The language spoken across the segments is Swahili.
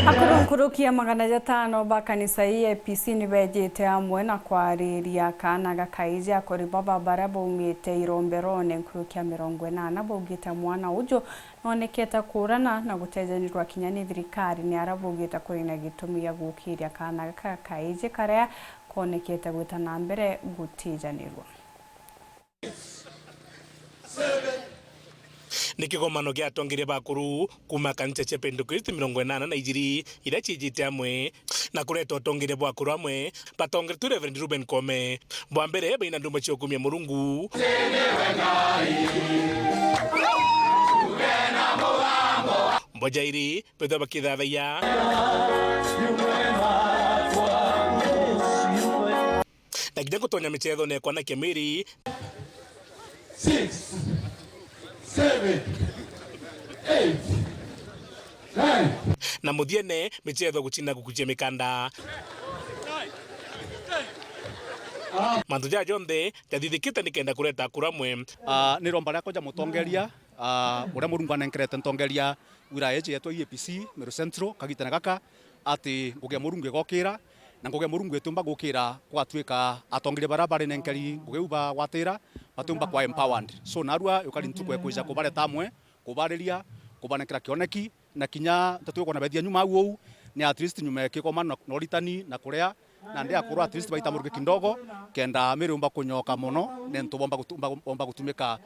Akurunkurukia 500 ba kanisa EAPC nibejete amwe na kwariria kana gakaije akori baba barabo umite iromberone nkurukia 80 bogita mwana ujo noneketa kurana na gutejanirwa kinyani thirikari ni arabogita kuri na gitumi ya gukiria kana gakaije karea koneketa gwita na mbere gutijanirwa ni kigomano gia tongire bakuru kuma kanisa cha Pentecost 82 ira cijite amwe na kureta utongire bakuru amwe batongere tu Reverend Ruben Kome bwa mbere baina ndumba cyokumya murungu mbojairi pedo bakithathaya na kidango tonya michetho ne kwa na kemiri 6 7 8 9 na muthiene michetho guchina gukujia mikanda mandu ja jonthe jathithikite nikenda kureta kuramwe ni romba ria koja mutongeria uria murungu anenkerete ntongeria wira eje yetu EAPC Meru Central kagitana gaka ati ngugia murungu egokira na ngugia murungu etumba gukira gwatuika atongeria barabara nenkeri ngugeuba watira batumba kwa empowered so narua yukali ntuko ekuja kubare tamwe kubariria kubanekera kioneki na kinya tatuko na bethia nyuma au ni at least nyuma ekikoma no ritani na kurea na ndia kurwa at least baita muruge kindogo kenda mirumba kunyoka muno ne ntubomba gutumika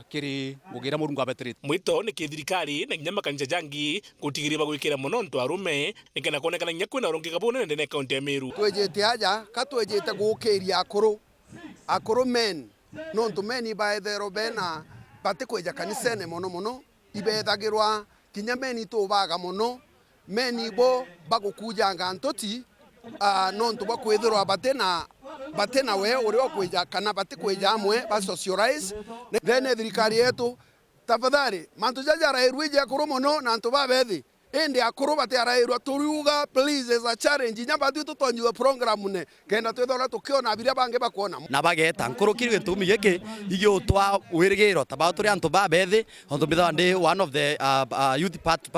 kiri ngugira murungu abeterete mwito ni kithirikari na nyama kanja jangi gutigiriba gwikira muno ntu arume nikena konekana nyakwe na rongi kabone ndene county ya Meru twejete aja katwejete gukiria akuru men no ntu men ibaethero bena bate kweja kanisene muno ibethagirwa kinya men itubaga muno men ibo bagukujanga ntoti no ntu bakwithirwa bate na we uri okweja kana bate kweja amwe ba socialize then thirikari yetu tafadhali mantu jajara irwije akuru muno na ntu babethi indi akuru bate arairwa turiuga please as a challenge nyamba tu tutonyiwe program ne kenda twethora tukiona biria bange bakuona na bageta nkuru kirwe tumi geke igyo twa wirigiro tabaturi antu babethi onto bitha ndi one of the youth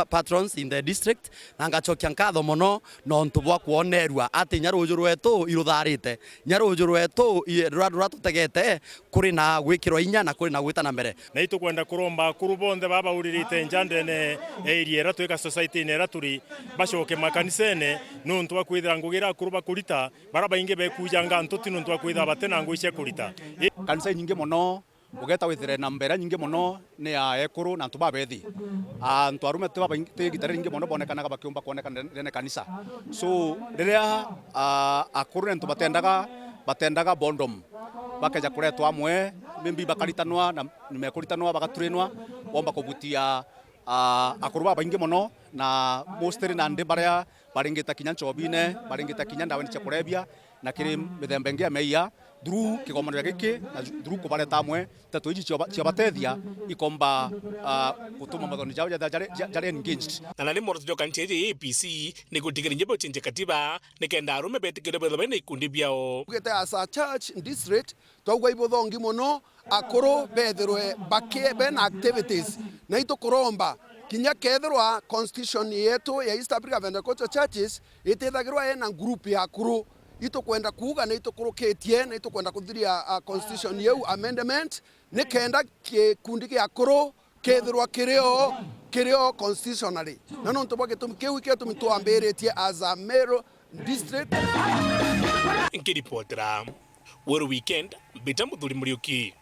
patrons in the district nanga chokia nkatho muno no ntu bwa kuonerwa ati nyaruju rwetu irutharite nyaruju rwetu rwa tutegete kuri na gwikirwa inya na kuri na gwitana mbere na itu kwenda kuromba kuru bonde baba uririte njandene area twika society nera turi bashoke makanisene nuntu bakwithira ngugira kuruba kurita baraba inge bekujanga ntuti nuntu bakwithira batena nguice kurita kanisa nyinge muno ugeta withire na mbera nyinge muno ne ya ekuru na ntuba bethi ntu arume tu te gitare nyinge muno bonekana ka bakiumba kuonekana ne kanisa so riria akuru ne ntu batendaga bondom bakeja kuretwa amwe mimbi bakaritanwa na nimekuritanwa bagaturenwa bomba kubutia akuruba baingi muno na mosteri na ndi baria baringita kinya nchobine baringita kinya ndawe ni chakurebia na kiri mithemba ingi ameia through kigomano giki na through kubare tamwe tatu iji cia batethia ikomba gutuma mathoni jao jari engaged na nali moro tujoka ncheje EAPC ni gutigiri njebo chenje katiba nikenda arume betikire betho bene ikundi biao ugete as a church district twagwa ibothongi muno akuru bethirwe bakie ben activities na ito kuromba kinya kethirwa constitution yetu ya East Africa Pentecostal Churches itethagirwa ena group ya akuru ito kwenda kuuga na ito kuruketie na ito kwenda kuthiria constitution yeu amendment ni kenda kikundi kia akuru kethirwa kirio constitutionally na no ntobage tumkiu kia tumituambiritie as a Meru district nkiripotera Weekend Bita Muthuri Muriuki.